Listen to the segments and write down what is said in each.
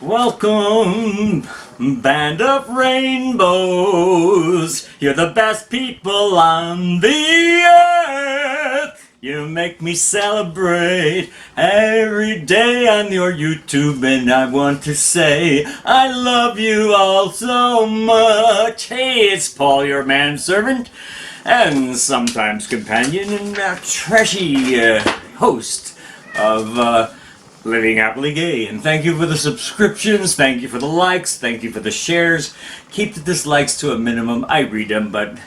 Welcome, band of rainbows. You're the best people on the earth. You make me celebrate every day on your YouTube, and I want to say I love you all so much. Hey, it's Paul, your manservant, and sometimes companion and trashy host of Living Happily Gay. And thank you for the subscriptions, thank you for the likes, thank you for the shares. Keep the dislikes to a minimum. I read them, but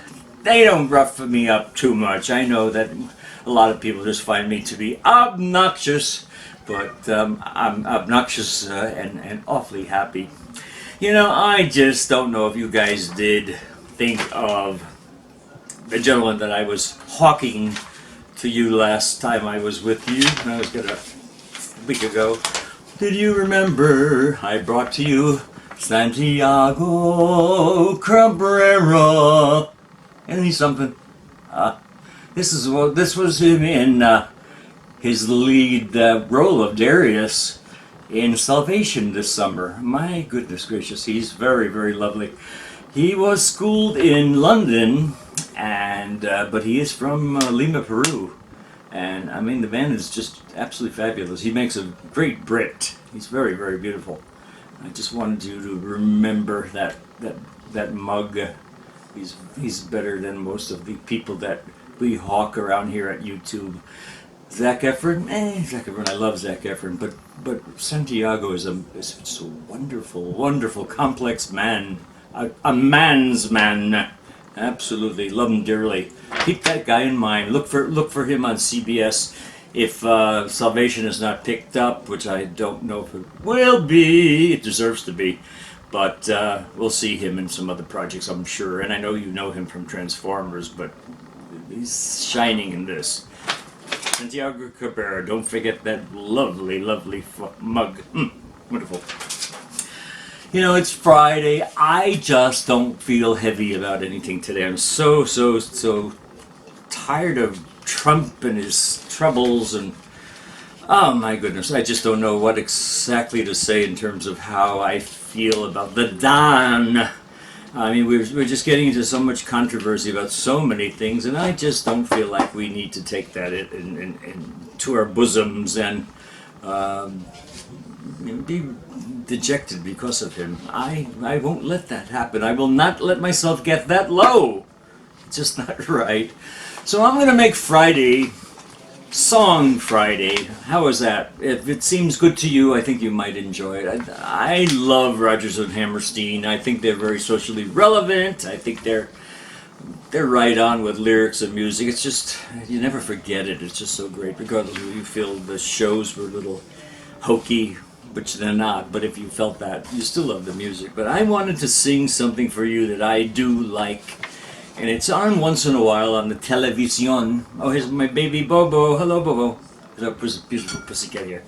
they don't rough me up too much. I know that a lot of people just find me to be obnoxious, but I'm obnoxious and awfully happy. You know, I just don't know if you guys did think of the gentleman that I was hawking to you last time I was with you. I was gonna week ago. Did you remember I brought to you Santiago Cabrera? Isn't he something? This was him in his lead role of Darius in Salvation this summer. My goodness gracious, he's very, very lovely. He was schooled in London, and but he is from Lima, Peru. And I mean, the man is just absolutely fabulous. He makes a great Brit. He's very, very beautiful. I just wanted you to remember that mug. He's better than most of the people that we hawk around here at YouTube. Zac Efron, Zac Efron. I love Zac Efron, but Santiago is a wonderful, wonderful, complex man, a man's man. Absolutely, love him dearly. Keep that guy in mind. Look for him on CBS if Salvation is not picked up, which I don't know if it will be. It deserves to be, but we'll see him in some other projects, I'm sure. And I know you know him from Transformers, but he's shining in this. Santiago Cabrera. Don't forget that lovely, lovely mug. Wonderful. You know, it's Friday. I just don't feel heavy about anything today. I'm so tired of Trump and his troubles, and oh my goodness, I just don't know what exactly to say in terms of how I feel about the Don. I mean, we're just getting into so much controversy about so many things, and I just don't feel like we need to take that in to our bosoms and be dejected because of him. I won't let that happen. I will not let myself get that low. It's just not right. So I'm going to make Friday Song Friday. How is that? If it seems good to you, I think you might enjoy it. I love Rodgers and Hammerstein. I think they're very socially relevant. I think they're right on with lyrics and music. It's just, you never forget it. It's just so great. Regardless of you feel the shows were a little hokey, which they're not, but if you felt that, you still love the music. But I wanted to sing something for you that I do like, and it's on once in a while on the television. Oh, here's my baby Bobo. Hello, Bobo. There's a beautiful pussycat here.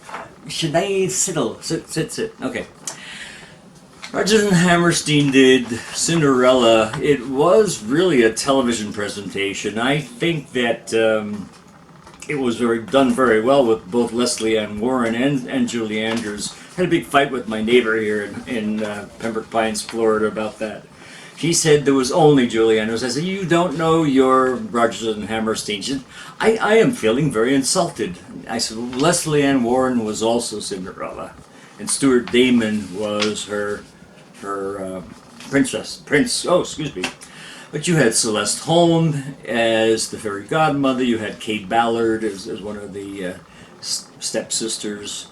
Sinead Siddle. Sit. Okay. Rodgers and Hammerstein did Cinderella. It was really a television presentation. I think that it was done very well with both Leslie Ann Warren and Julie Andrews. Had a big fight with my neighbor here in Pembroke Pines, Florida about that. He said there was only Julie Andrews. I said, you don't know your Rodgers and Hammerstein. She said, I am feeling very insulted. I said, well, Leslie Ann Warren was also Cinderella, and Stuart Damon was her prince. Oh, excuse me. But you had Celeste Holm as the fairy godmother. You had Kate Ballard as one of the stepsisters.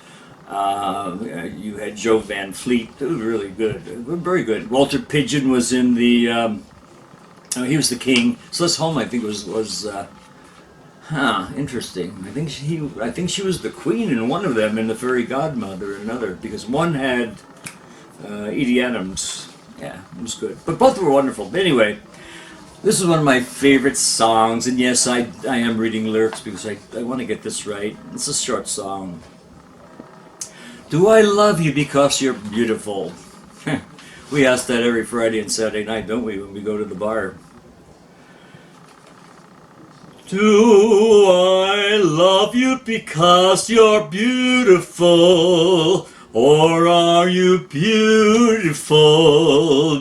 You had Joe Van Fleet. It was really good. Very good. Walter Pidgeon was in the... he was the king. Celeste Holm, I think, was interesting. I think she was the queen in one of them, and the fairy godmother in another, because one had Edie Adams. Yeah, it was good. But both were wonderful. But anyway, this is one of my favorite songs, and yes, I am reading lyrics because I want to get this right. It's a short song. Do I love you because you're beautiful? We ask that every Friday and Saturday night, don't we, when we go to the bar? Do I love you because you're beautiful? Or are you beautiful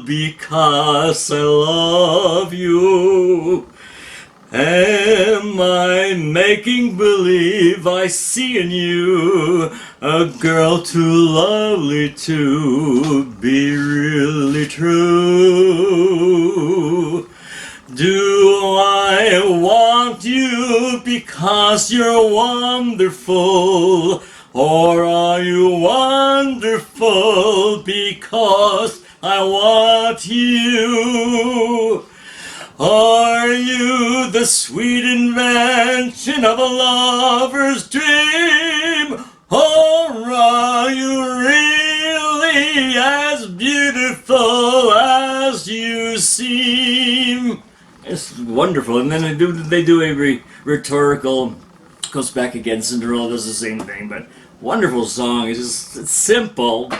because I love you? Am I making believe I see in you a girl too lovely to be really true? Do I want you because you're wonderful? Or are you wonderful because I want you? Are you the sweet invention of a lover's dream? Or are you really as beautiful as you seem? It's wonderful. And then they do a rhetorical, goes back again. Cinderella does the same thing, but wonderful song. It's simple.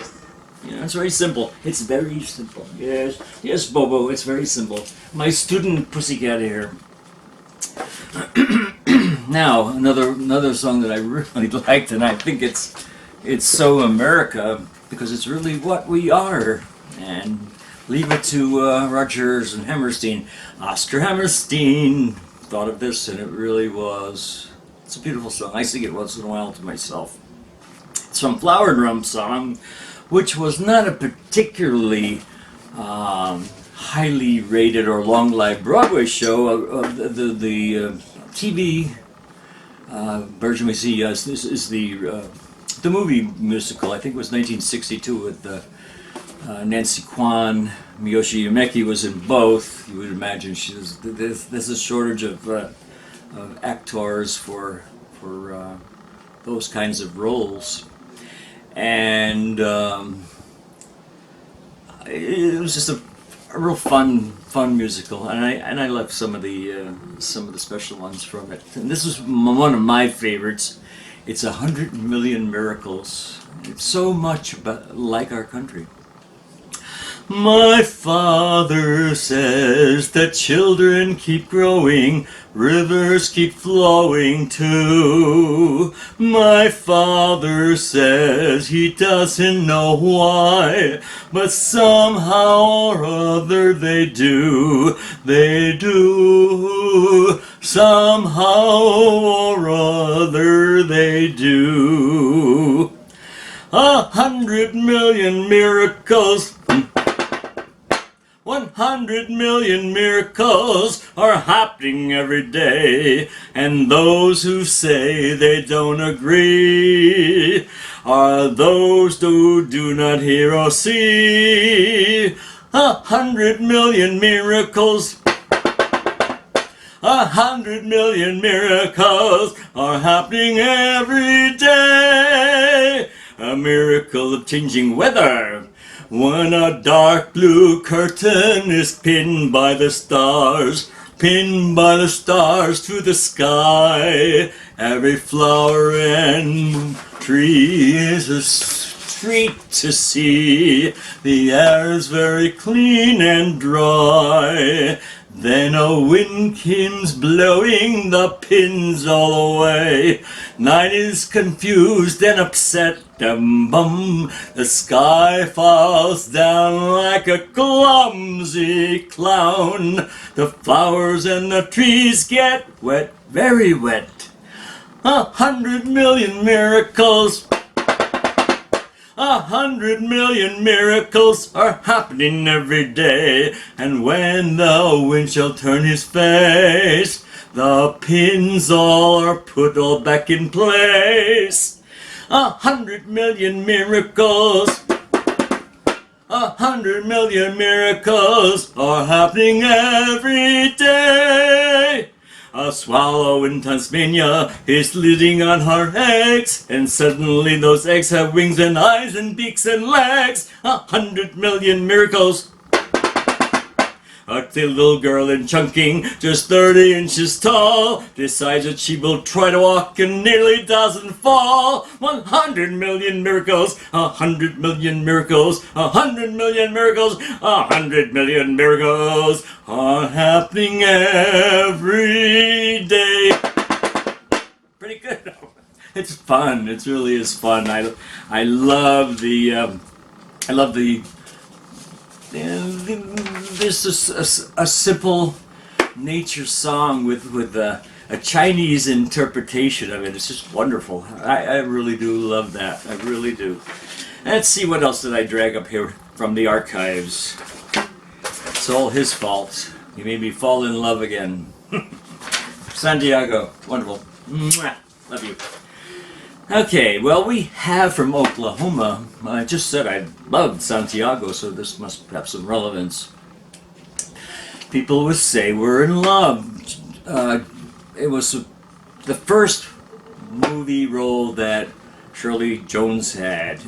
You know, it's very simple. It's very simple. Yes, yes, Bobo. It's very simple. My student Pussycat here. Now another song that I really liked, and I think it's so America because it's really what we are. And leave it to Rodgers and Hammerstein. Oscar Hammerstein thought of this, and it really was. It's a beautiful song. I sing it once in a while to myself. It's from Flower Drum Song, which was not a particularly highly rated or long live Broadway show. The TV version we see is the movie musical. I think it was 1962 with Nancy Kwan. Miyoshi Umeki was in both. You would imagine there's a shortage of actors for those kinds of roles. And it was just a real fun musical, and I love some of the special ones from it. And this is one of my favorites. It's 100 Million Miracles. It's so much like our country. My father says that children keep growing, rivers keep flowing too. My father says he doesn't know why, but somehow or other they do. They do. Somehow or other they do. 100 million miracles. 100 million miracles are happening every day, and those who say they don't agree are those who do not hear or see. 100 million miracles. 100 million miracles are happening every day. A miracle of changing weather. When a dark blue curtain is pinned by the stars to the sky, every flower and tree is a treat to see. The air is very clean and dry. Then a wind comes blowing the pins all away. Night is confused and upset. Bum. The sky falls down like a clumsy clown. The flowers and the trees get wet, very wet. 100 million miracles. 100 million miracles are happening every day, and when the wind shall turn his face, the pins all are put all back in place. 100 million miracles. 100 million miracles are happening every day. A swallow in Tasmania is living on her eggs, and suddenly those eggs have wings and eyes and beaks and legs. 100 million miracles. A little girl in Chungking, just 30 inches tall, decides that she will try to walk and nearly doesn't fall. 100 million miracles, 100 million miracles, 100 million miracles, 100 million miracles are happening every day. It's fun. It really is fun. I love the I love the this is a simple nature song with a Chinese interpretation of it. It's just wonderful. I really do love that. I really do. Let's see, what else did I drag up here from the archives? It's all his fault. He made me fall in love again. Santiago, wonderful. Mwah. Love you. Okay, well, we have from Oklahoma. I just said I loved Santiago, so this must have some relevance. People would say we're in love. It was the first movie role that Shirley Jones had.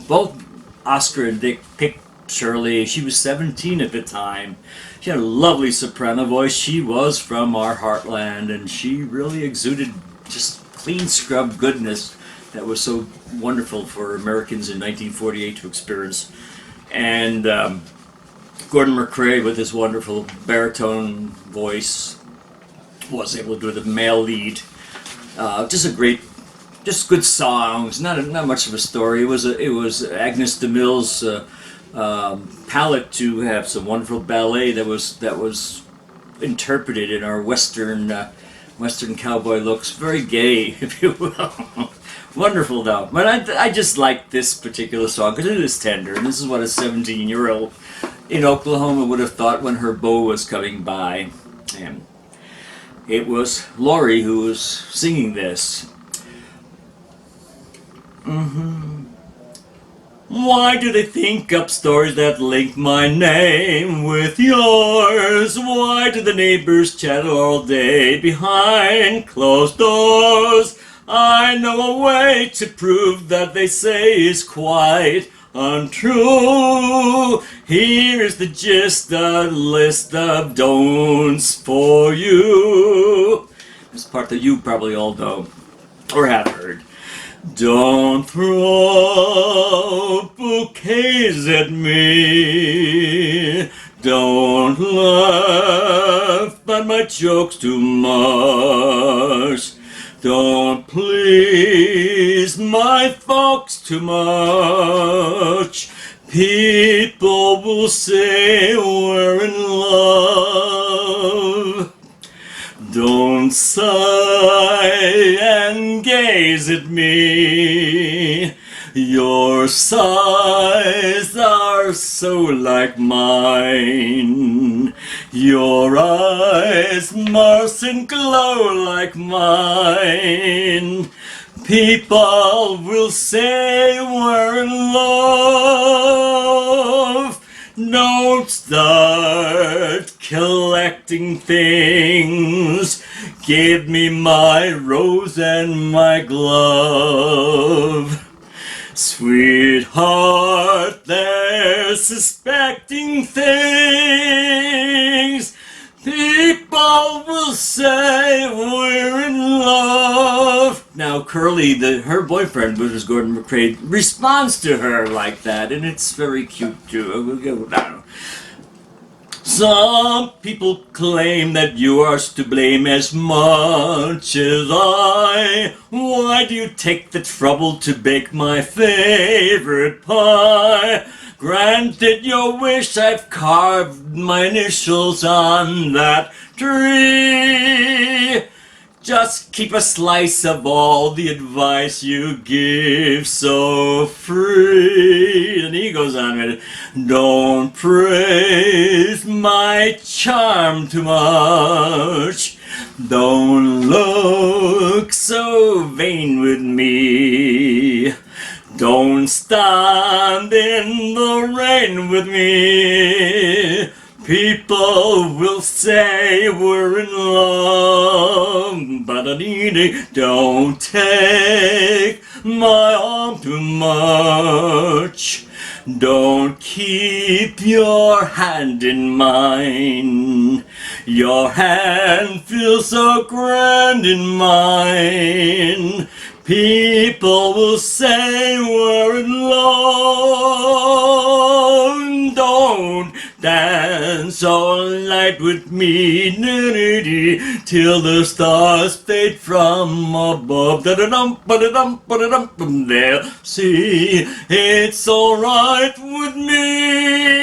Both Oscar and Dick picked Shirley. She was 17 at the time. She had a lovely soprano voice. She was from our heartland, and she really exuded just clean scrub goodness that was so wonderful for Americans in 1948 to experience. And Gordon McRae, with his wonderful baritone voice, was able to do the male lead. Just good songs. Not much of a story. It was Agnes DeMille's palette to have some wonderful ballet that was interpreted in our Western cowboy looks. Very gay, if you will. Wonderful though. But I just like this particular song because it is tender, and this is what a 17-year-old in Oklahoma would have thought when her beau was coming by. And it was Laurie who was singing this. Why do they think up stories that link my name with yours? Why do the neighbors chat all day behind closed doors? I know a way to prove that they say is quite untrue. Here is the gist, a list of don'ts for you. This part that you probably all know or have heard. Don't throw bouquets at me. Don't laugh at my jokes too much. Don't please my folks too much. People will say we're in love. Don't sigh and gaze at me. Your sighs are so like mine. Your eyes mustn't glow like mine. People will say we're in love. Don't start collecting things. Give me my rose and my glove. Sweetheart, they're suspecting things. People will say we're in love. Now Curly, her boyfriend, which was Gordon McRae, responds to her like that, and it's very cute too. Some people claim that you are to blame as much as I. Why do you take the trouble to bake my favorite pie? Granted your wish, I've carved my initials on that tree. Just keep a slice of all the advice you give so free. And he goes on with it. Don't praise my charm too much. Don't look so vain with me. Don't stand in the rain with me. People will say we're in love, but I need it. Don't take my arm too much. Don't keep your hand in mine. Your hand feels so grand in mine. People will say we're in love. Dance all night with me, till the stars fade from above. Da-da-dum, ba-da-dum, ba-da-dum, from there. See, it's alright with me.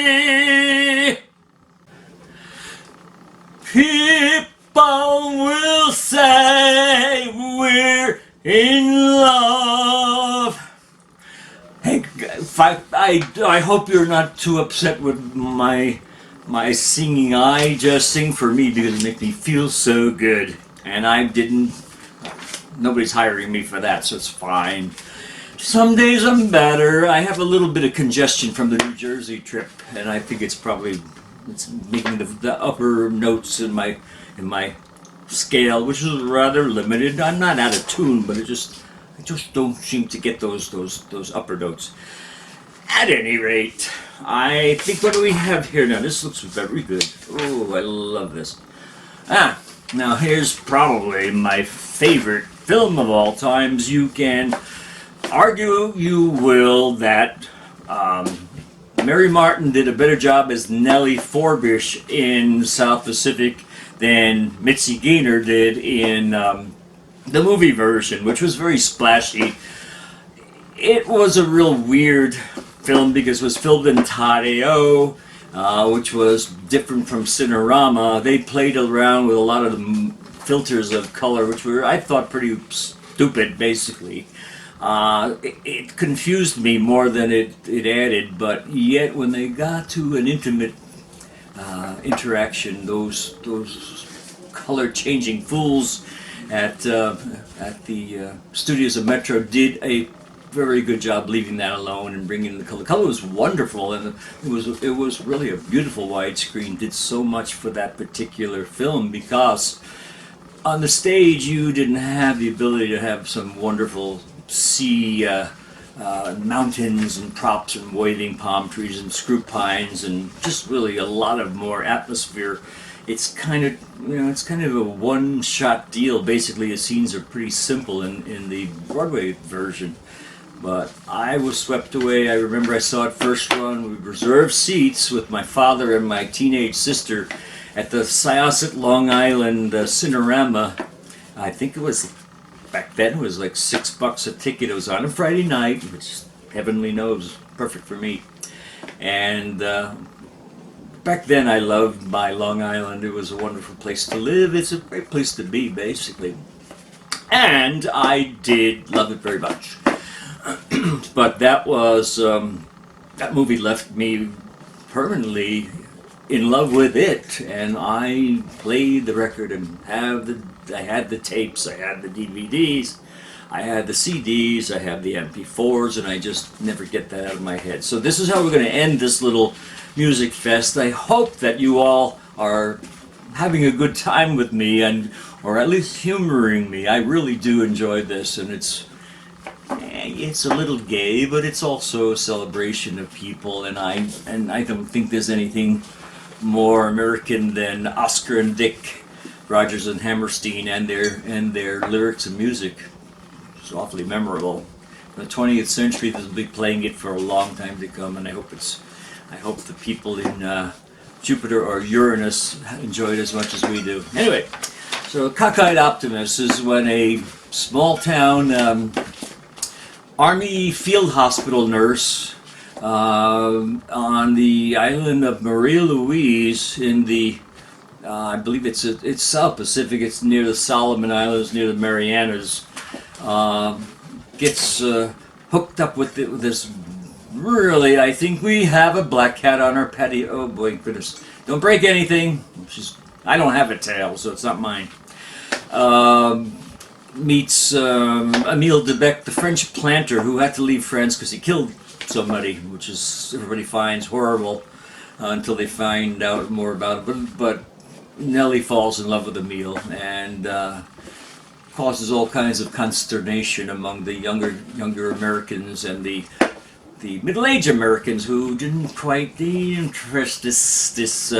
People will say we're in love. Hey, I hope you're not too upset with my singing. I just sing for me because it makes me feel so good. And nobody's hiring me for that, so it's fine. Some days I'm better. I have a little bit of congestion from the New Jersey trip, and I think it's making the upper notes in my scale, which is rather limited. I'm not out of tune, but I just don't seem to get those upper notes. At any rate, I think, what do we have here now? This looks very good. Oh, I love this. Now here's probably my favorite film of all times. You can argue, you will, that Mary Martin did a better job as Nellie Forbish in South Pacific than Mitzi Gaynor did in the movie version, which was very splashy. It was a real weird film because it was filmed in Tadeo, which was different from Cinerama. They played around with a lot of the filters of color, which were, I thought, pretty stupid, basically. It confused me more than it added, but yet when they got to an intimate interaction, those color-changing fools at the studios of Metro did a very good job leaving that alone and bringing the color. The color was wonderful, and it was really a beautiful widescreen. Did so much for that particular film because on the stage you didn't have the ability to have some wonderful sea mountains and props and waving palm trees and screw pines and just really a lot of more atmosphere. It's kind of a one-shot deal. Basically, the scenes are pretty simple in the Broadway version. But I was swept away. I remember I saw it first run. We reserved seats with my father and my teenage sister at the Syosset, Long Island Cinerama. I think it was, back then, it was like $6 a ticket. It was on a Friday night, which heavenly knows, perfect for me. And back then I loved my Long Island. It was a wonderful place to live. It's a great place to be, basically. And I did love it very much. But that movie left me permanently in love with it, and I played the record and I had the tapes, I had the DVDs, I had the CDs, I have the MP4s, and I just never get that out of my head. So this is how we're going to end this little music fest. I hope that you all are having a good time with me, or at least humoring me. I really do enjoy this, and it's a little gay, but it's also a celebration of people, and I don't think there's anything more American than Oscar and Dick Rodgers and Hammerstein and their lyrics and music. It's awfully memorable. In the 20th century, they'll be playing it for a long time to come, and I hope the people in Jupiter or Uranus enjoy it as much as we do. Anyway, so Cockeyed Optimist is when a small town Army Field Hospital nurse on the island of Maria Louise in the I believe it's South Pacific. It's near the Solomon Islands, near the Marianas. Gets hooked up with this. Really, I think we have a black cat on our patio. Oh boy, goodness! Don't break anything. I don't have a tail, so it's not mine. Meets Emile Debec, the French planter who had to leave France because he killed somebody, which is everybody finds horrible until they find out more about it. But Nellie falls in love with Emile and causes all kinds of consternation among the younger Americans and the middle-aged Americans who didn't quite interest this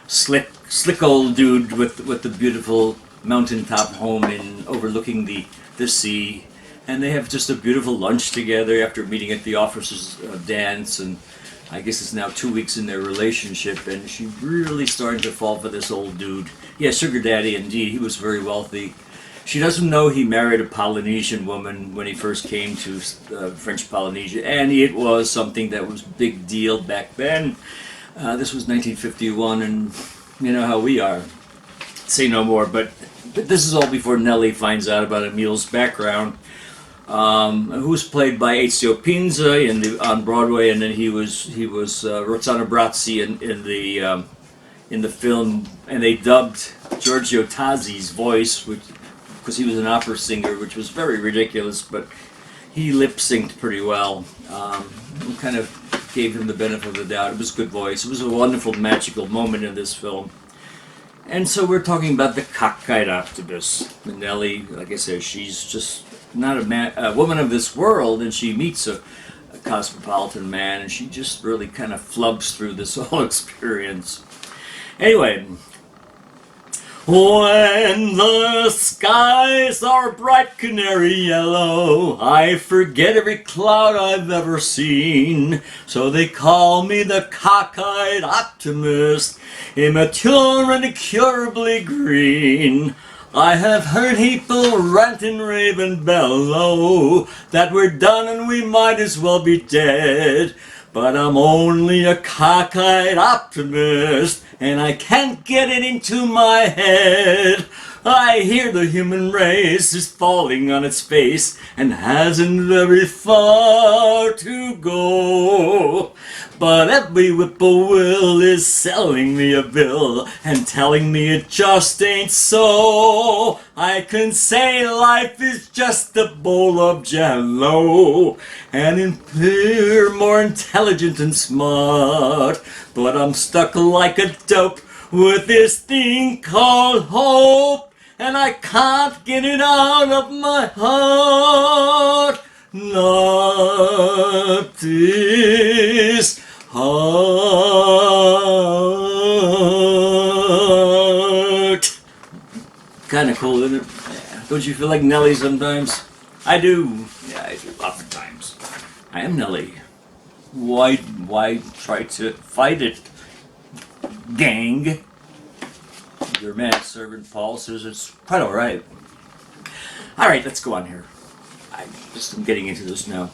slick old dude with the beautiful mountaintop home overlooking the sea, and they have just a beautiful lunch together after meeting at the officers' dance, and I guess it's now 2 weeks in their relationship, and she really starting to fall for this old dude. Yeah, sugar daddy indeed. He was very wealthy. She doesn't know he married a Polynesian woman when he first came to French Polynesia, and it was something that was big deal back then. This was 1951, and you know how we are. Say no more, but this is all before Nellie finds out about Emile's background, who was played by Ezio Pinza on Broadway, and then he was Rossano Brazzi in the film, and they dubbed Giorgio Tazzi's voice, because he was an opera singer, which was very ridiculous, but he lip synced pretty well. Kind of gave him the benefit of the doubt. It was a good voice. It was a wonderful, magical moment in this film. And so we're talking about the cockeyed octopus. And Nellie, like I said, she's just not a woman of this world, and she meets a cosmopolitan man, and she just really kind of flubs through this whole experience. Anyway, when the skies are bright canary yellow, I forget every cloud I've ever seen. So they call me the cockeyed optimist, immature and incurably green. I have heard people rant and rave and bellow that we're done and we might as well be dead. But I'm only a cockeyed optimist, and I can't get it into my head. I hear the human race is falling on its face and hasn't very far to go. But every whippoorwill is selling me a bill and telling me it just ain't so. I can say life is just a bowl of jello and appear more intelligent and smart. But I'm stuck like a dope with this thing called hope, and I can't get it out of my heart. Not this heart. Kind of cool, isn't it? Yeah. Don't you feel like Nelly sometimes? I do. Yeah, I do. Oftentimes. I am Nelly. Why try to fight it, gang? Your manservant Paul says it's quite all right. All right, let's go on here. I'm getting into this now.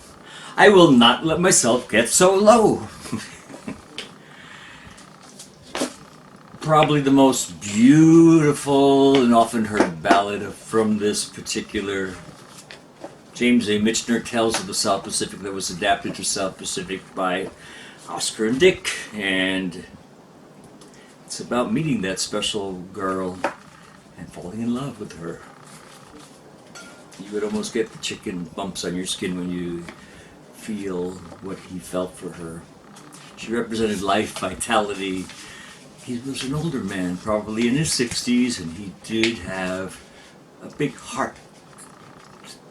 I will not let myself get so low. Probably the most beautiful and often heard ballad from this particular James A. Michener Tales of the South Pacific, that was adapted to South Pacific by Oscar and Dick, and it's about meeting that special girl and falling in love with her. You would almost get the chicken bumps on your skin when you feel what he felt for her. She represented life, vitality. He was an older man, probably in his 60s, and he did have a big heart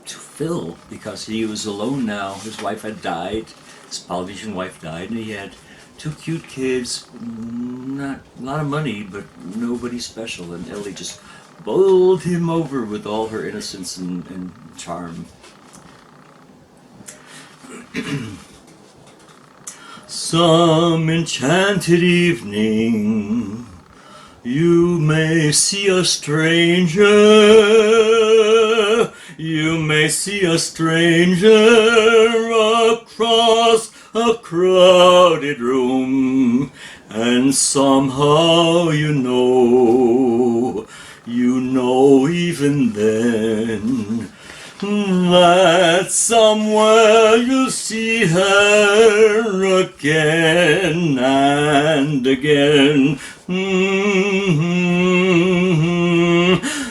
to fill because he was alone now. His wife had died, his Polynesian wife died, and he had 2 cute kids, not a lot of money, but nobody special, and Ellie just bowled him over with all her innocence and charm. Some enchanted evening you may see a stranger, you may see a stranger across a crowded room, and somehow you know even then, that somewhere you'll see her again and again.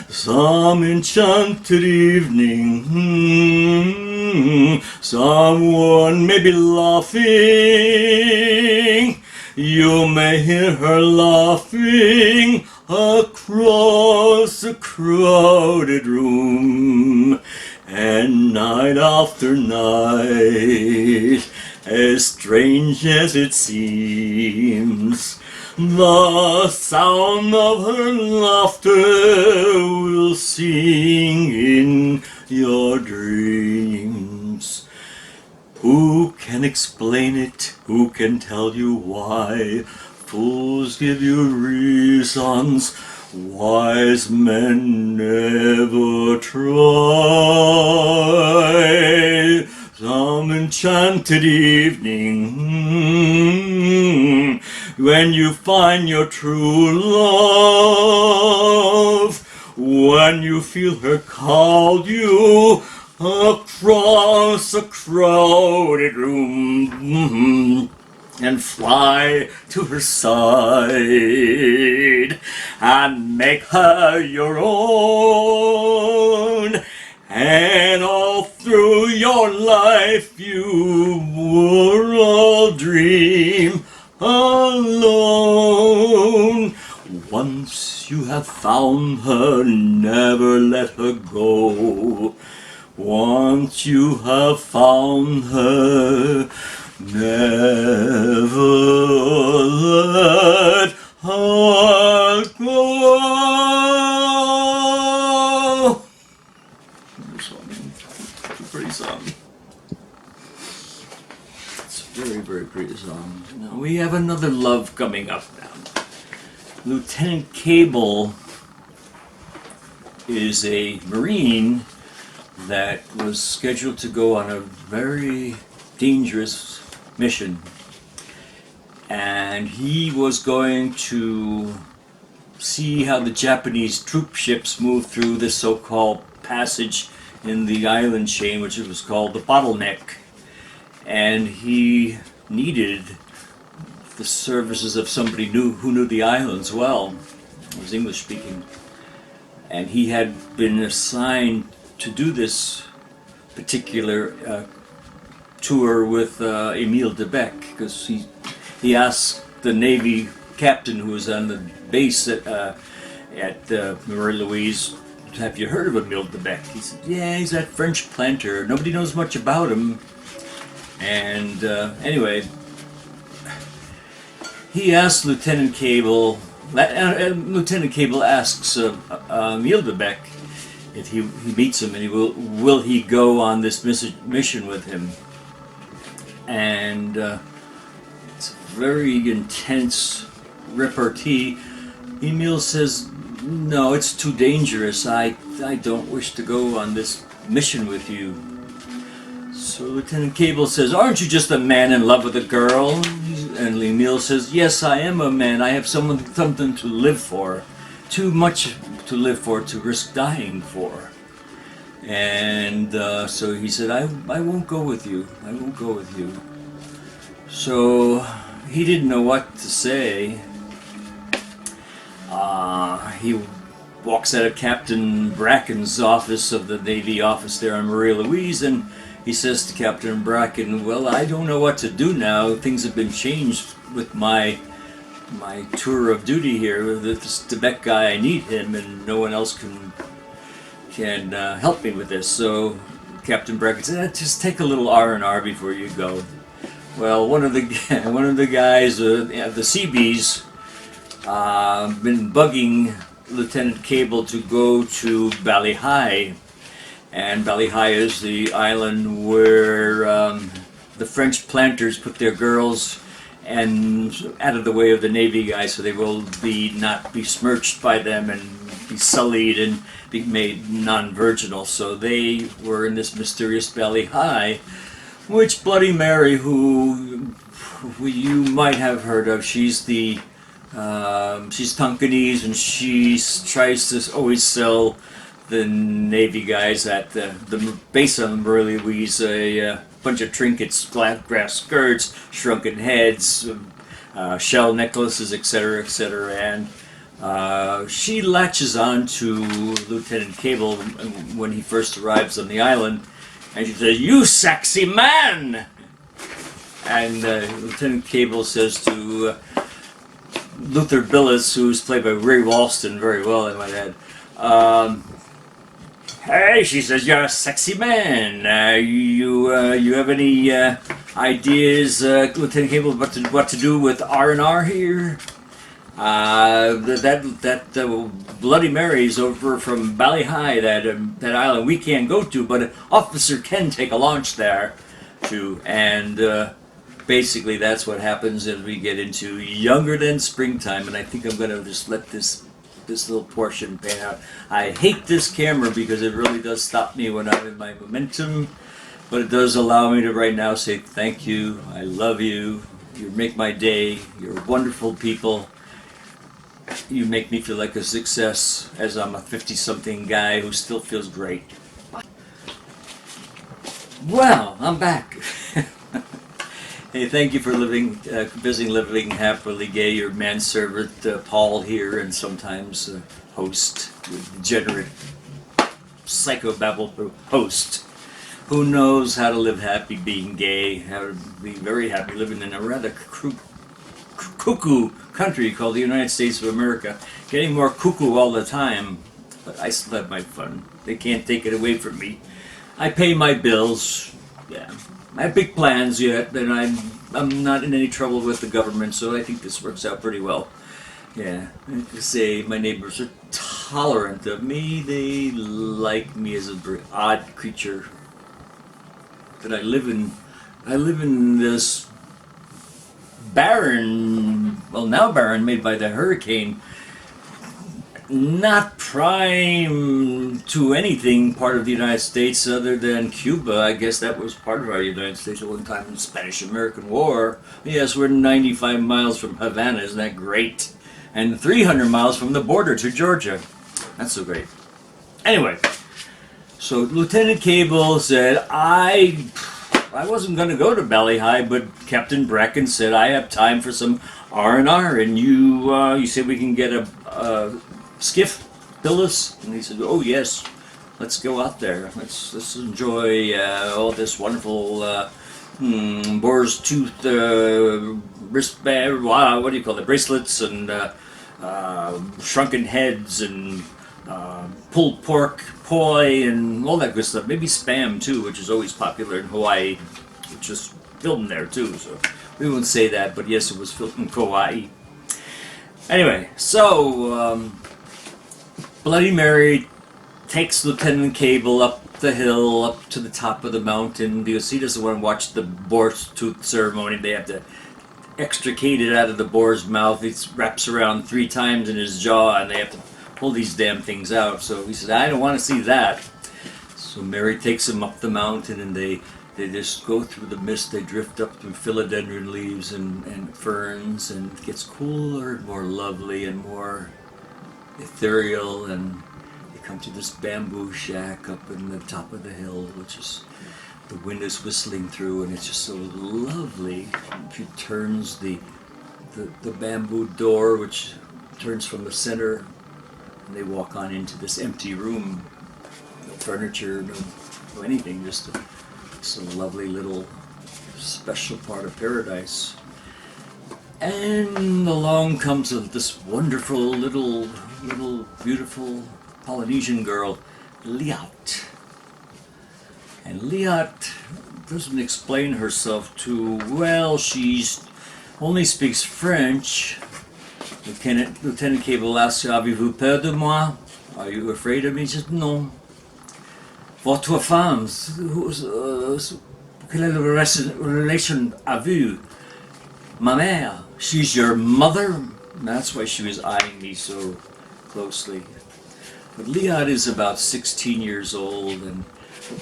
Some enchanted evening, someone may be laughing. You may hear her laughing across a crowded room, and night after night, as strange as it seems, the sound of her laughter will sing in your dreams. Who can can explain it? Who can tell you why? Fools give you reasons, wise men never try. Some enchanted evening, when you find your true love, when you feel her call you across a crowded room, and fly to her side and make her your own. And all through your life you will all dream alone. Once you have found her, never let her go. Once you have found her, never let her go. It's a pretty song. It's a very, very pretty song. Now we have another love coming up now. Lieutenant Cable is a Marine that was scheduled to go on a very dangerous mission, and he was going to see how the Japanese troop ships moved through this so-called passage in the island chain, which was called the bottleneck, and he needed the services of somebody who knew the islands well, was English speaking, and he had been assigned to do this particular tour with Emile Debec, because he asked the Navy captain who was on the base at Marie-Louise, "Have you heard of Emile Debec?" He said, "Yeah, he's that French planter. Nobody knows much about him." And anyway, he asked Lieutenant Cable. Lieutenant Cable asks Emile Debec if he meets him, and will he go on this mission with him. And it's a very intense repartee. Emile says, "No, it's too dangerous. I don't wish to go on this mission with you." So Lieutenant Cable says, "Aren't you just a man in love with a girl?" And Emile says, "Yes, I am a man. I have something to live for. Too much to live for, to risk dying for." And so he said, I won't go with you. I won't go with you." So he didn't know what to say. He walks out of Captain Bracken's office of the Navy office there on Marie-Louise, and he says to Captain Bracken, "Well, I don't know what to do now. Things have been changed with my tour of duty here. This Debec guy, I need him, and no one else can help me with this." So Captain Bracken said, "Just take a little R&R before you go." Well, one of the guys, the Seabees, been bugging Lieutenant Cable to go to Ballyhigh, and Ballyhigh is the island where the French planters put their girls and out of the way of the Navy guys, so they will not be besmirched by them and be sullied and be made non-virginal. So they were in this mysterious Ballyhigh, which Bloody Mary, who you might have heard of, she's Tonkinese, and she tries to always sell the Navy guys at the base on Marie-Louise a bunch of trinkets, grass skirts, shrunken heads, shell necklaces, etc., etc. And she latches on to Lieutenant Cable when he first arrives on the island, and she says, "You sexy man!" And Lieutenant Cable says to Luther Billis, who's played by Ray Walston very well, I might add, "Hey," she says, "you're a sexy man. You have any ideas, Lieutenant Cable, what to do with R&R here? That Bloody Mary's over from Ballyhigh, that island we can't go to, but an officer can take a launch there. too. And basically, that's what happens as we get into younger than springtime. And I think I'm going to just let this little portion pan out. I hate this camera because it really does stop me when I'm in my momentum, but it does allow me to right now say thank you, I love you, you make my day, you're wonderful people, you make me feel like a success as I'm a 50-something guy who still feels great. Well, I'm back. Hey, thank you for visiting Living Happily Gay. Your manservant, Paul here, and sometimes host, degenerate, psychobabble host, who knows how to live happy being gay, how to be very happy living in a rather cuckoo country called the United States of America. Getting more cuckoo all the time, but I still have my fun. They can't take it away from me. I pay my bills, yeah. I have big plans yet, and I'm not in any trouble with the government, so I think this works out pretty well. Yeah, I can say my neighbors are tolerant of me. They like me as a very odd creature. That I live in this barren, well now barren, made by the hurricane, not prime to anything part of the United States other than Cuba. I guess that was part of our United States at one time in the Spanish-American War. Yes, we're 95 miles from Havana, isn't that great? And 300 miles from the border to Georgia. That's so great. Anyway, so Lieutenant Cable said, I wasn't going to go to Bali High, but Captain Bracken said, I have time for some R&R, and you said we can get a skiff, Phyllis? And he said, oh yes, let's go out there. Let's enjoy all this wonderful boar's tooth wristband, what do you call it, bracelets and shrunken heads and pulled pork, poi, and all that good stuff. Maybe spam too, which is always popular in Hawaii, which is filmed there too, so we won't say that, but yes, it was filmed in Kauai. Anyway, so Bloody Mary takes Lieutenant Cable up the hill, up to the top of the mountain, because he doesn't want to watch the boar's tooth ceremony. They have to extricate it out of the boar's mouth. It wraps around 3 times in his jaw, and they have to pull these damn things out. So he says, I don't want to see that. So Mary takes him up the mountain, and they just go through the mist. They drift up through philodendron leaves and ferns, and it gets cooler and more lovely and more ethereal, and they come to this bamboo shack up in the top of the hill, which is, the wind is whistling through, and it's just so lovely. She turns the bamboo door, which turns from the center, and they walk on into this empty room. No furniture, no anything, just a lovely little special part of paradise. And along comes this wonderful little beautiful Polynesian girl, Liat. And Liat doesn't explain herself too well. She's only speaks French. Lieutenant Cable asks, avez-vous peur de moi? Are you afraid of me? She says, non. Votre femme, quelle relation avez-vous? Ma mère, she's your mother? That's why she was eyeing me so closely. But Liat is about 16 years old, and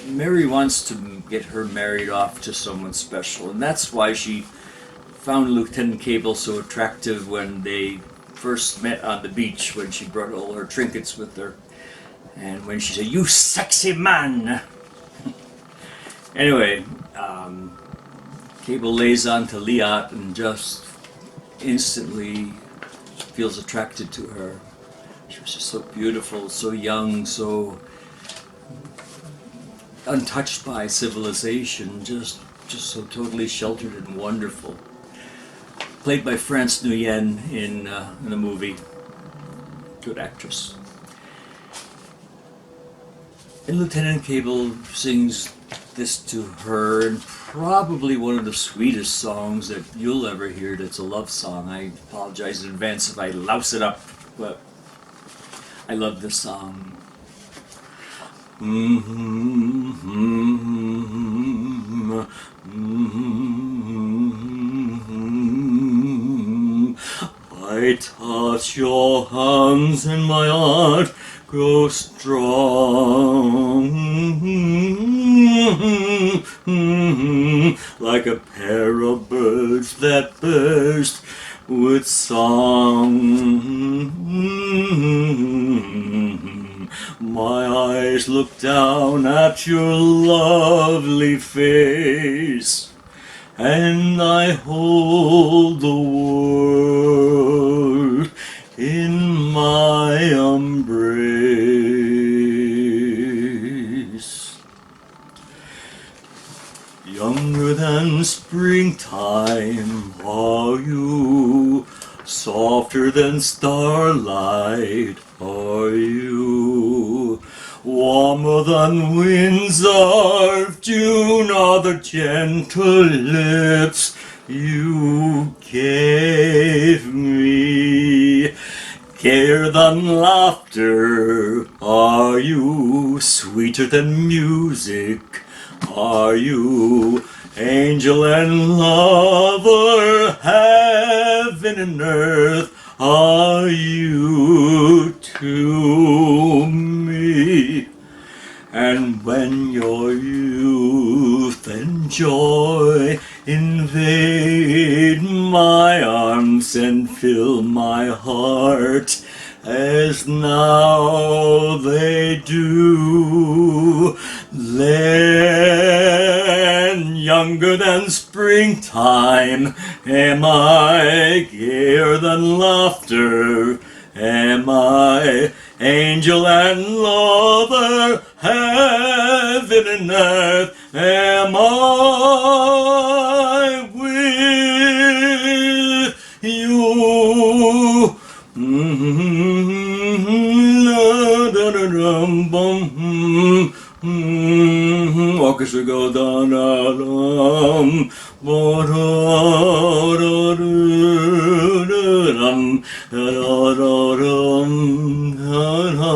Mary wants to get her married off to someone special, and that's why she found Lieutenant Cable so attractive when they first met on the beach, when she brought all her trinkets with her, and when she said, you sexy man! Anyway, Cable lays on to Liat and just instantly feels attracted to her. She was just so beautiful, so young, so untouched by civilization, just so totally sheltered and wonderful. Played by France Nguyen in the movie. Good actress. And Lieutenant Cable sings this to her, and probably one of the sweetest songs that you'll ever hear that's a love song. I apologize in advance if I louse it up, but I love this song. I touch your hands and my heart grows strong, like a pair of birds that burst with song. My eyes look down at your lovely face, and I hold the world in my embrace. Younger than springtime are you, softer than starlight are you, warmer than winds of June are the gentle lips you gave me. Gayer than laughter are you, sweeter than music are you, angel and lover, heaven and earth are you to me. And when your youth and joy invade my arms and fill my heart as now they do, then younger than springtime am I, gayer than laughter am I, angel and lover, heaven and earth am I with you. Orchestra go da da dum, ba da da dum, da da dum, da da.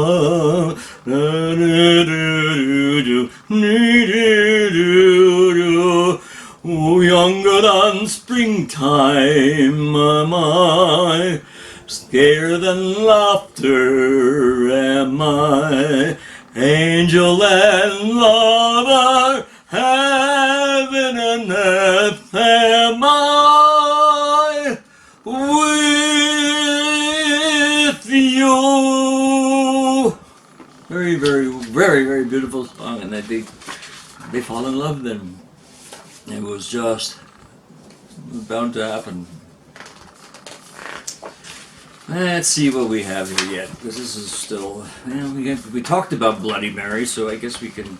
Oh, younger than springtime am I, gayer than laughter am I, angel and lover, heaven and earth am I with you. Very, very, very, very beautiful song, and they fall in love then. It was just bound to happen. Let's see what we have here yet, because this is still, we talked about Bloody Mary, so I guess we can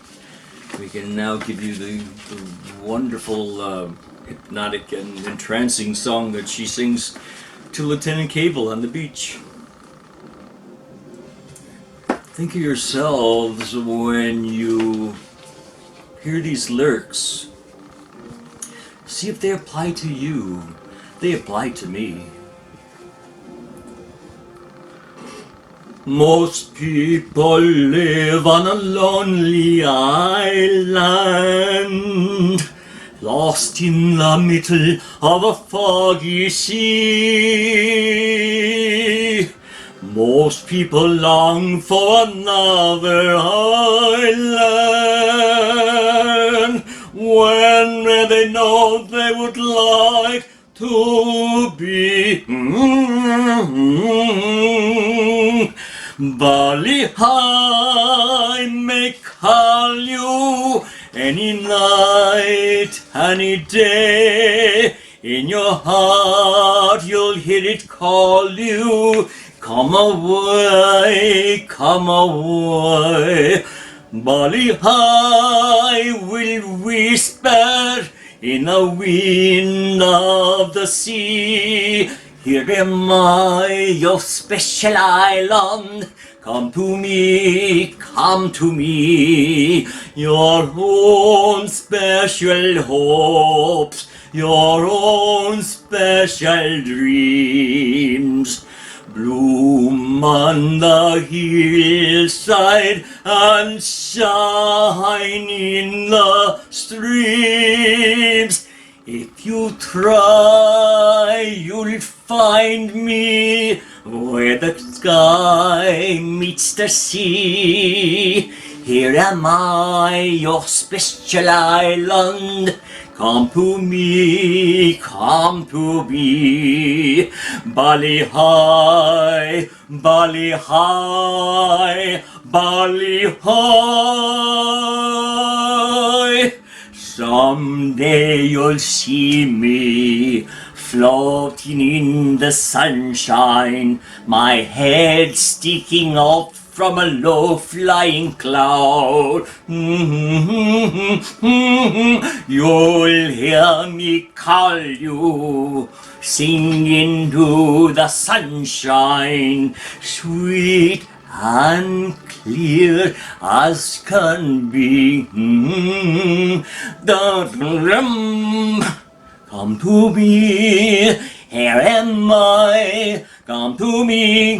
now give you the wonderful, hypnotic and entrancing song that she sings to Lieutenant Cable on the beach. Think of yourselves when you hear these lyrics. See if they apply to you. They apply to me. Most people live on a lonely island, lost in the middle of a foggy sea. Most people long for another island, when they know they would like to be. Bali High may call you any night, any day. In your heart you'll hear it call you. Come away, come away. Bali High will whisper in the wind of the sea. Here am I, your special island. Come to me, come to me. Your own special hopes, your own special dreams. bloom on the hillside and shine in the streams. If you try, you'll find me where the sky meets the sea. Here am I, your special island. Come to me, come to me. Bali high, Bali high, Bali high. Someday you'll see me floating in the sunshine, my head sticking up from a low-flying cloud. You'll hear me call you, sing into the sunshine, sweet and clear as can be. Come to me, here am I, come to me.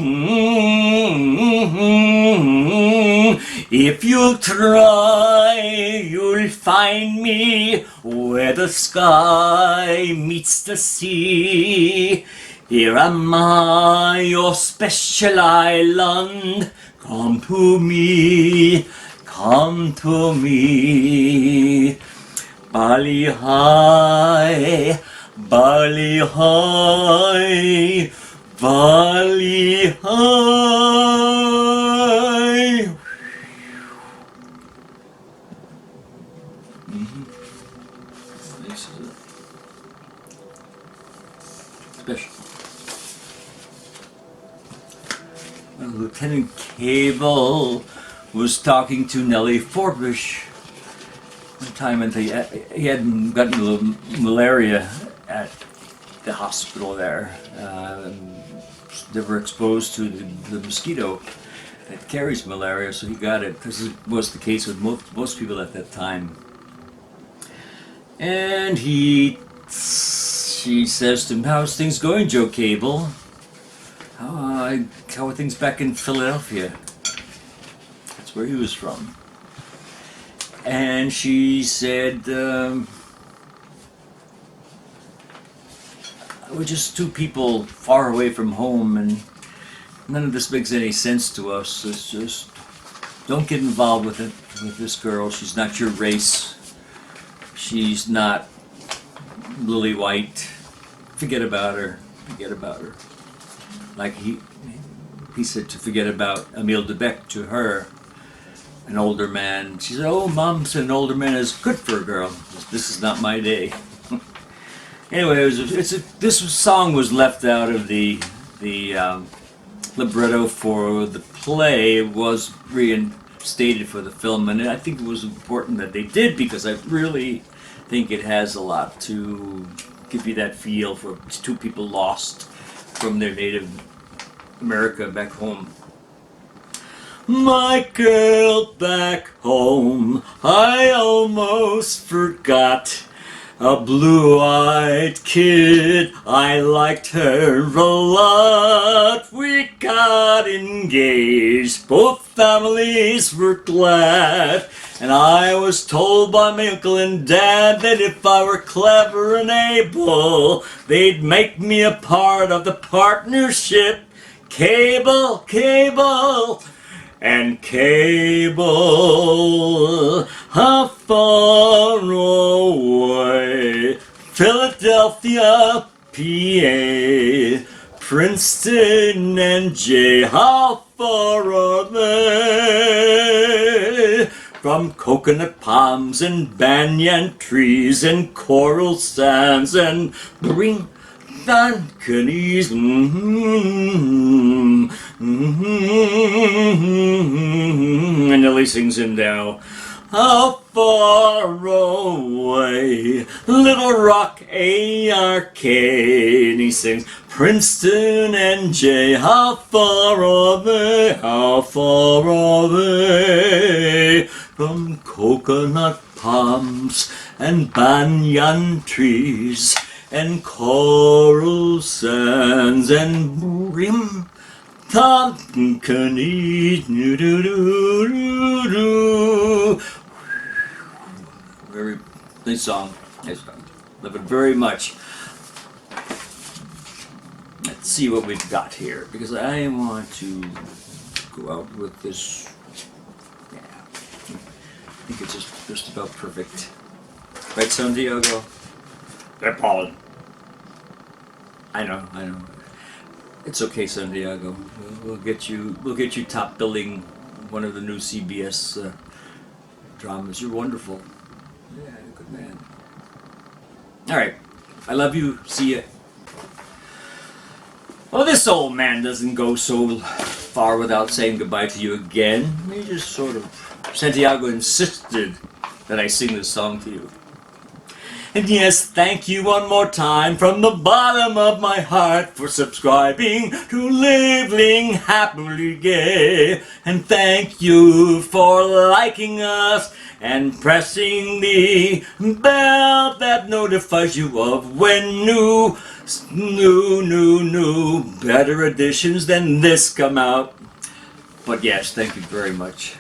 If you try, you'll find me where the sky meets the sea. Here am I, your special island. Come to me, come to me. Bali high, Bali high, Bali high. This is it. Special. Lieutenant Cable was talking to Nellie Forbush one time, and he had gotten malaria at the hospital there. They were exposed to the mosquito that carries malaria, so he got it. This was the case with most people at that time. And she says to him, "How's things going, Joe Cable? How are things back in Philadelphia?" That's where he was from. And she said, "We're just two people far away from home, and none of this makes any sense to us. It's just, don't get involved with this girl. She's not your race. She's not Lily White. Forget about her. Forget about her." Like he said to forget about Emile Debec to her, an older man. She said, "Oh, Mom said an older man is good for a girl. This is not my day." Anyway, this song was left out of the libretto for the play. It was reinstated for the film, and I think it was important that they did, because I really think it has a lot to give you that feel for two people lost from their native America back home. My girl back home, I almost forgot. A blue-eyed kid, I liked her a lot. We got engaged, both families were glad. And I was told by my uncle and dad that if I were clever and able, they'd make me a part of the partnership. Cable, Cable, and Cable, how far away? Philadelphia, PA, Princeton, NJ, how far are they? From coconut palms and banyan trees and coral sands and green balconies. And Nellie sings him down. How far away? Little Rock, Arcade. He sings Princeton, NJ. How far are they? How far are they? From coconut palms and banyan trees and coral sands and company. Very nice song. Nice song. Love it very much. Let's see what we've got here, because I want to go out with this. Yeah, I think it's just about perfect. Right, Santiago? They're Paul. I know. It's okay, Santiago. We'll get you top billing one of the new CBS dramas. You're wonderful. Yeah, good man. All right, I love you. See ya. Well, this old man doesn't go so far without saying goodbye to you again. He just sort of... Santiago insisted that I sing this song to you. And yes, thank you one more time from the bottom of my heart for subscribing to Living Happily Gay. And thank you for liking us and pressing the bell that notifies you of when new, better editions than this come out. But yes, thank you very much.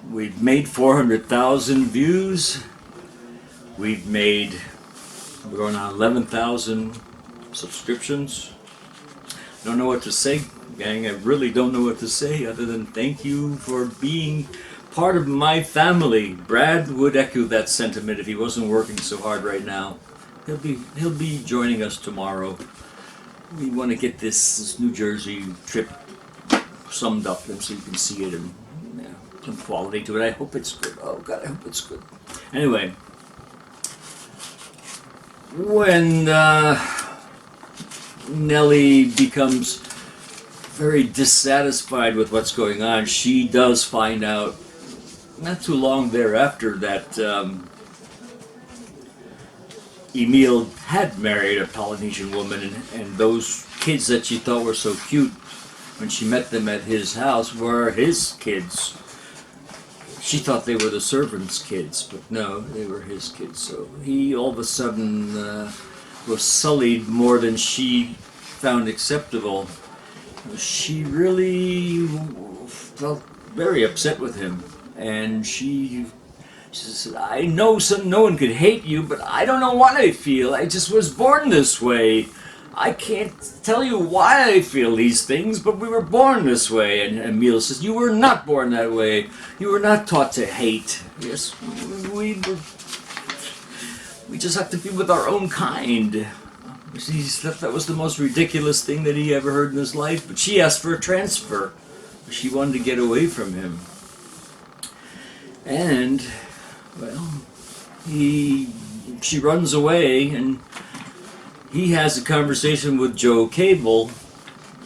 We've made 400,000 views. We're going on 11,000 subscriptions. Don't know what to say, gang. I really don't know what to say other than thank you for being part of my family. Brad would echo that sentiment if he wasn't working so hard right now. He'll be joining us tomorrow. We want to get this New Jersey trip summed up so you can see it and some quality to it. I hope it's good. Oh God, I hope it's good. Anyway. When Nellie becomes very dissatisfied with what's going on, she does find out not too long thereafter that Emil had married a Polynesian woman, and those kids that she thought were so cute when she met them at his house were his kids. She thought they were the servants' kids, but no, they were his kids. So he all of a sudden was sullied more than she found acceptable. She really felt very upset with him, and she said, I know no one could hate you, but I don't know what I feel. I just was born this way. I can't tell you why I feel these things, but we were born this way. And Emil says, you were not born that way. You were not taught to hate. Yes, we just have to be with our own kind. He thought that was the most ridiculous thing that he ever heard in his life, but she asked for a transfer. She wanted to get away from him. And, well, she runs away, and he has a conversation with Joe Cable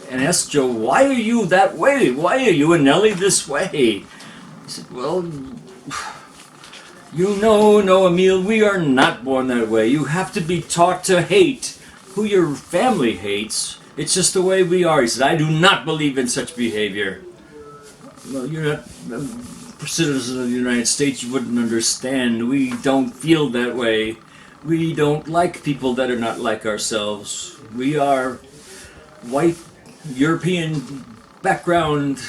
and asks Joe, why are you that way? Why are you and Nellie this way? He said, well, you know, Emil, we are not born that way. You have to be taught to hate who your family hates. It's just the way we are. He said, I do not believe in such behavior. Well, you're not a citizen of the United States. You wouldn't understand. We don't feel that way. We don't like people that are not like ourselves. We are white, European background,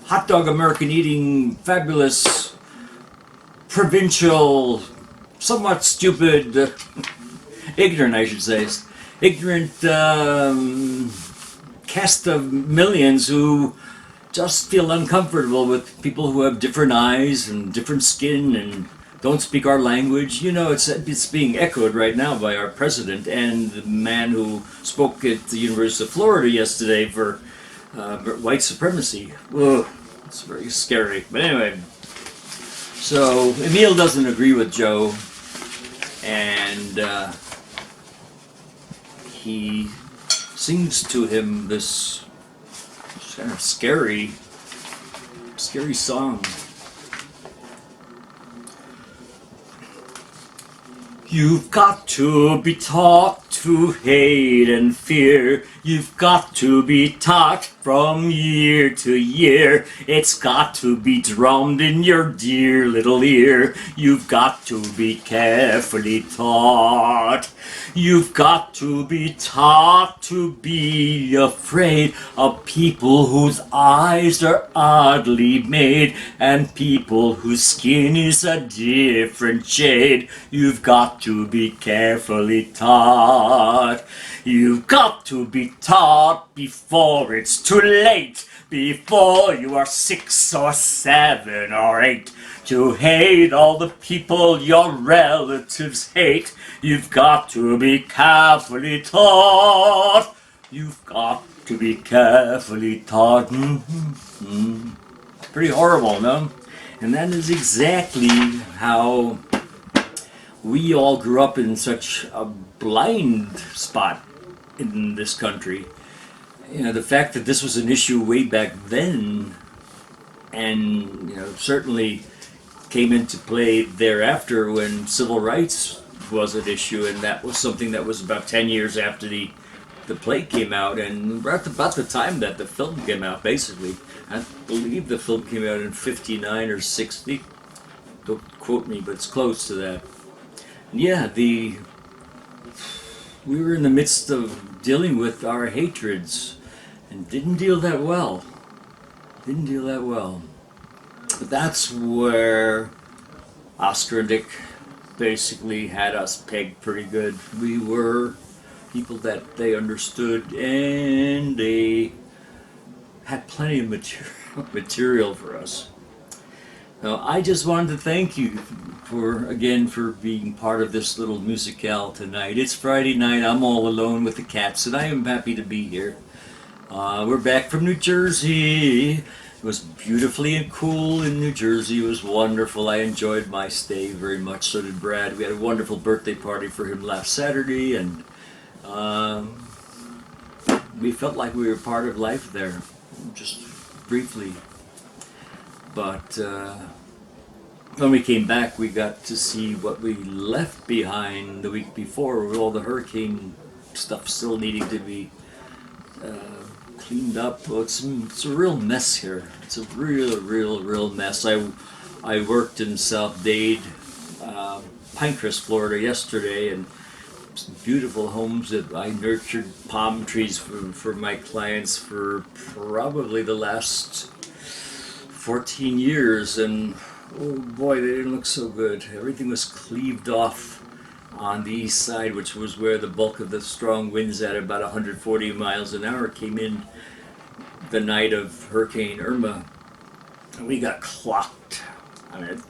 hot dog American eating, fabulous, provincial, somewhat stupid, ignorant I should say, ignorant cast of millions who just feel uncomfortable with people who have different eyes and different skin and don't speak our language. You know, it's being echoed right now by our president and the man who spoke at the University of Florida yesterday for white supremacy. Ugh, it's very scary. But anyway, so Emil doesn't agree with Joe, and he sings to him this kind of scary song. You've got to be taught to hate and fear. You've got to be taught from year to year. It's got to be drummed in your dear little ear. You've got to be carefully taught. You've got to be taught to be afraid of people whose eyes are oddly made and people whose skin is a different shade. You've got to be carefully taught. You've got to be taught before it's too late, before you are 6 or 7 or 8, to hate all the people your relatives hate. You've got to be carefully taught. You've got to be carefully taught. Pretty horrible, no? And that is exactly how we all grew up in such a blind spot in this country. You know, the fact that this was an issue way back then, and you know, certainly came into play thereafter when civil rights was an issue, and that was something that was about 10 years after the play came out, and right about the time that the film came out, basically. I believe the film came out in 59 or 60. Don't quote me, but it's close to that. And yeah, we were in the midst of dealing with our hatreds and didn't deal that well. Didn't deal that well. But that's where Oscar and Dick basically had us pegged pretty good. We were people that they understood, and they had plenty of material for us. Now, I just wanted to thank you for being part of this little musicale tonight. It's Friday night. I'm all alone with the cats, and I am happy to be here. We're back from New Jersey. It was beautifully and cool in New Jersey. It was wonderful. I enjoyed my stay very much. So did Brad. We had a wonderful birthday party for him last Saturday, and we felt like we were part of life there, just briefly. But when we came back, we got to see what we left behind the week before, with all the hurricane stuff still needing to be cleaned up. Well, it's a real mess here. It's a real mess. I worked in South Dade, Pinecrest, Florida yesterday, and some beautiful homes that I nurtured palm trees for my clients for probably the last 14 years, and oh boy, they didn't look so good. Everything was cleaved off on the east side, which was where the bulk of the strong winds at about 140 miles an hour came in the night of Hurricane Irma. And we got clocked. I mean,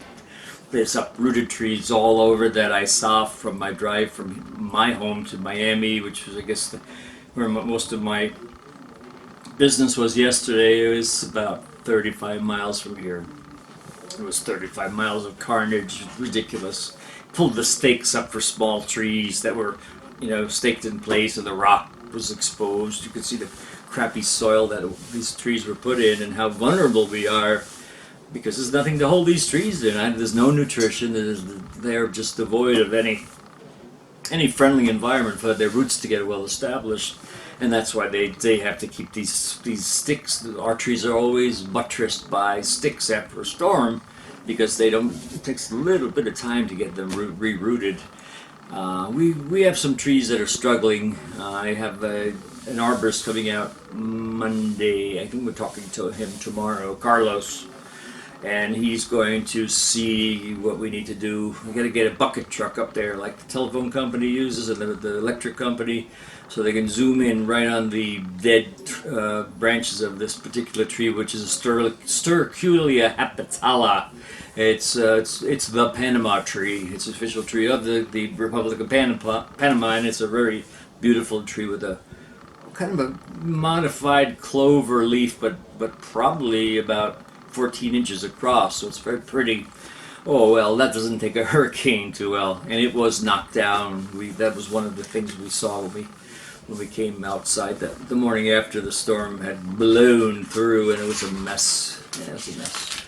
there's uprooted trees all over that I saw from my drive from my home to Miami, which was, I guess, where most of my business was yesterday. It was about 35 miles from here. It was 35 miles of carnage, ridiculous. Pulled the stakes up for small trees that were, staked in place, and the rock was exposed. You could see the crappy soil that these trees were put in, and how vulnerable we are, because there's nothing to hold these trees in. There's no nutrition. They're just devoid of any friendly environment for their roots to get well established. And that's why they have to keep these sticks. Our trees are always buttressed by sticks after a storm, because it takes a little bit of time to get them re-rooted. We have some trees that are struggling. I have an arborist coming out Monday. I think we're talking to him tomorrow, Carlos. And he's going to see what we need to do. We got to get a bucket truck up there, like the telephone company uses and the electric company, so they can zoom in right on the dead branches of this particular tree, which is a Sterculia hepatala. It's the Panama tree. It's an official tree of the Republic of Panama, and it's a very beautiful tree with a kind of a modified clover leaf, but probably about 14 inches across, so it's very pretty. Oh well, that doesn't take a hurricane too well, and it was knocked down. That was one of the things we saw when we came outside the morning after the storm had blown through, and it was a mess. Yeah, it was a mess.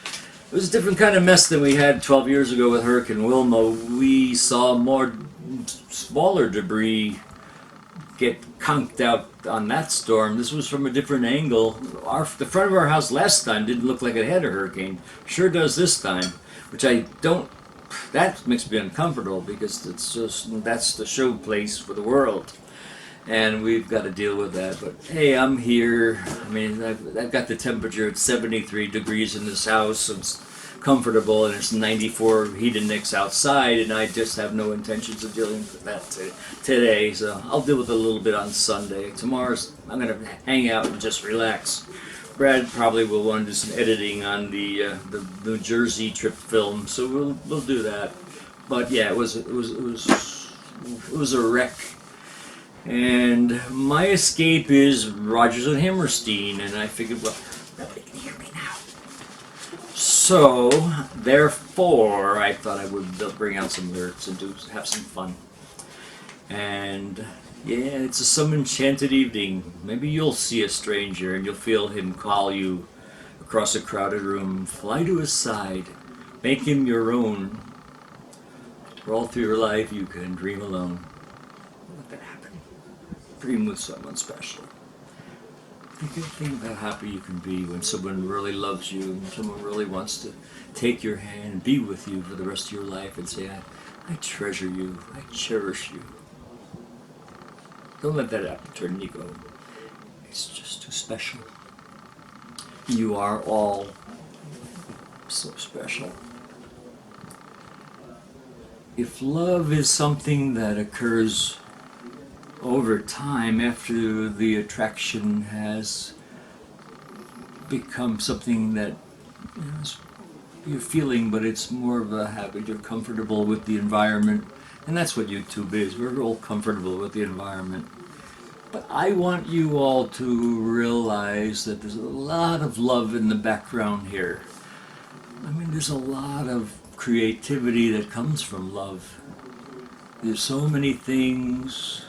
It was a different kind of mess than we had 12 years ago with Hurricane Wilma. We saw more smaller debris get conked out on that storm. This was from a different angle. The front of our house last time didn't look like it had a hurricane. Sure does this time, which I don't. That makes me uncomfortable because that's the show place for the world, and we've got to deal with that. But hey, I'm here. I mean, I've got the temperature at 73 degrees in this house. It's comfortable, and it's 94 heat index outside, and I just have no intentions of dealing with that today. So I'll deal with it a little bit on Sunday. Tomorrow's I'm gonna hang out and just relax. Brad probably will want to do some editing on the New Jersey trip film, so we'll do that. But yeah, it was a wreck. And my escape is Rodgers and Hammerstein, and I figured, well, nobody can hear me now. So, therefore, I thought I would bring out some lyrics and have some fun. And yeah, it's some enchanted evening. Maybe you'll see a stranger and you'll feel him call you across a crowded room. Fly to his side, make him your own. For all through your life, you can dream alone. Let that happen. Dream with someone special. Think about how happy you can be when someone really loves you and someone really wants to take your hand and be with you for the rest of your life and say, I treasure you, I cherish you. Don't let that happen, turn ego. It's just too special. You are all so special. If love is something that occurs over time after the attraction has become something that you're feeling, but it's more of a habit, you're comfortable with the environment, and that's what YouTube is. We're all comfortable with the environment. But I want you all to realize that there's a lot of love in the background here. I mean, there's a lot of creativity that comes from love. There's so many things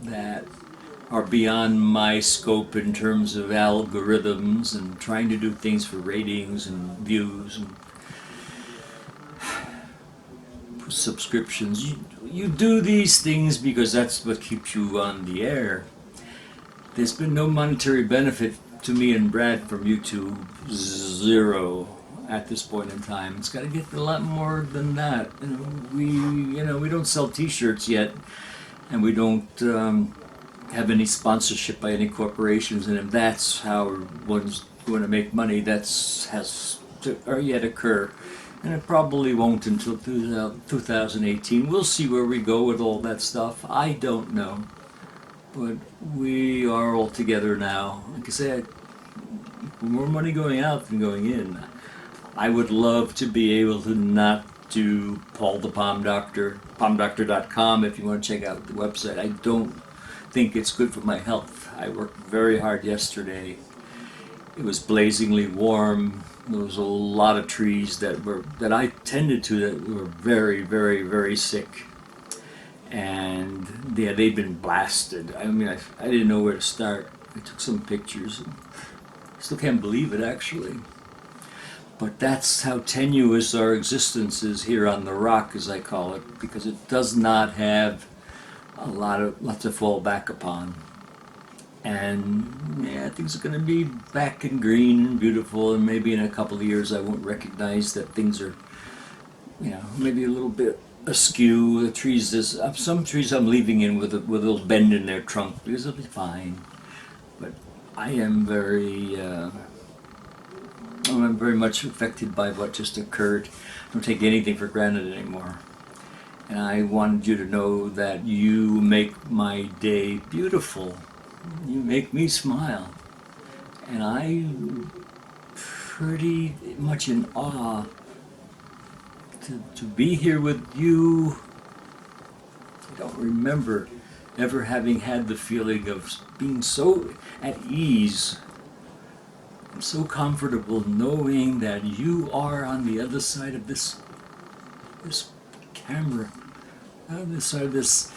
that are beyond my scope in terms of algorithms and trying to do things for ratings and views and subscriptions. You do these things because that's what keeps you on the air. There's been no monetary benefit to me and Brad from YouTube. Zero at this point in time. It's got to get a lot more than that. We don't sell T-shirts yet, and we don't have any sponsorship by any corporations. And if that's how one's going to make money, has to yet occur. And it probably won't until 2018. We'll see where we go with all that stuff. I don't know. But we are all together now. Like I said, more money going out than going in. I would love to be able to not do Paul the Palm Doctor, palmdoctor.com if you want to check out the website. I don't think it's good for my health. I worked very hard yesterday. It was blazingly warm. There was a lot of trees that I tended to that were very, very, very sick, and they'd been blasted. I mean, I didn't know where to start. I took some pictures. And I still can't believe it, actually. But that's how tenuous our existence is here on the rock, as I call it, because it does not have a lot to fall back upon. And yeah, things are going to be back and green and beautiful, and maybe in a couple of years I won't recognize that things are, maybe a little bit askew. The trees, some trees I'm leaving in with a little bend in their trunk because they'll be fine. But I am I'm very much affected by what just occurred. I don't take anything for granted anymore. And I wanted you to know that you make my day beautiful. You make me smile. And I'm pretty much in awe to be here with you. I don't remember ever having had the feeling of being so at ease, so comfortable knowing that you are on the other side of this camera, on the other side of this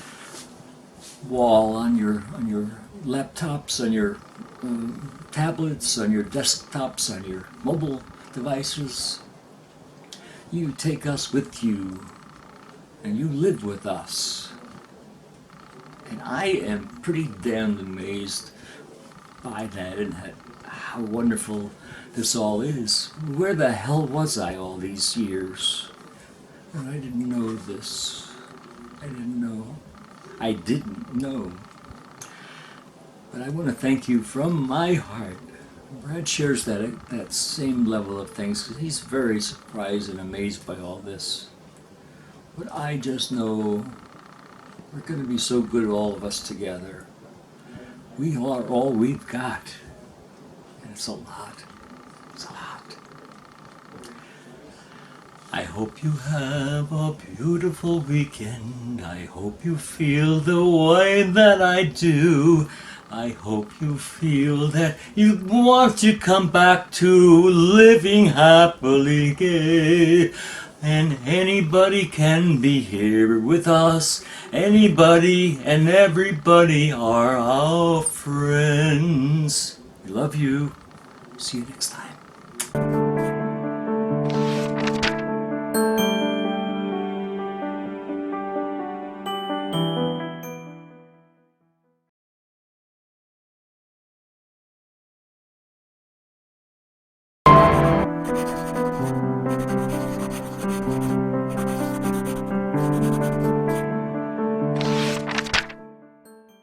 wall, on your laptops, on your tablets, on your desktops, on your mobile devices. You take us with you, and you live with us. And I am pretty damned amazed by that and how wonderful this all is. Where the hell was I all these years? And I didn't know this. I didn't know. I didn't know. But I want to thank you from my heart. Brad shares that same level of things because he's very surprised and amazed by all this. But I just know we're going to be so good, all of us together. We are all we've got. And it's a lot. It's a lot. I hope you have a beautiful weekend. I hope you feel the way that I do. I hope you feel that you want to come back to living happily gay. And anybody can be here with us. Anybody and everybody are our friends. We love you. See you next time.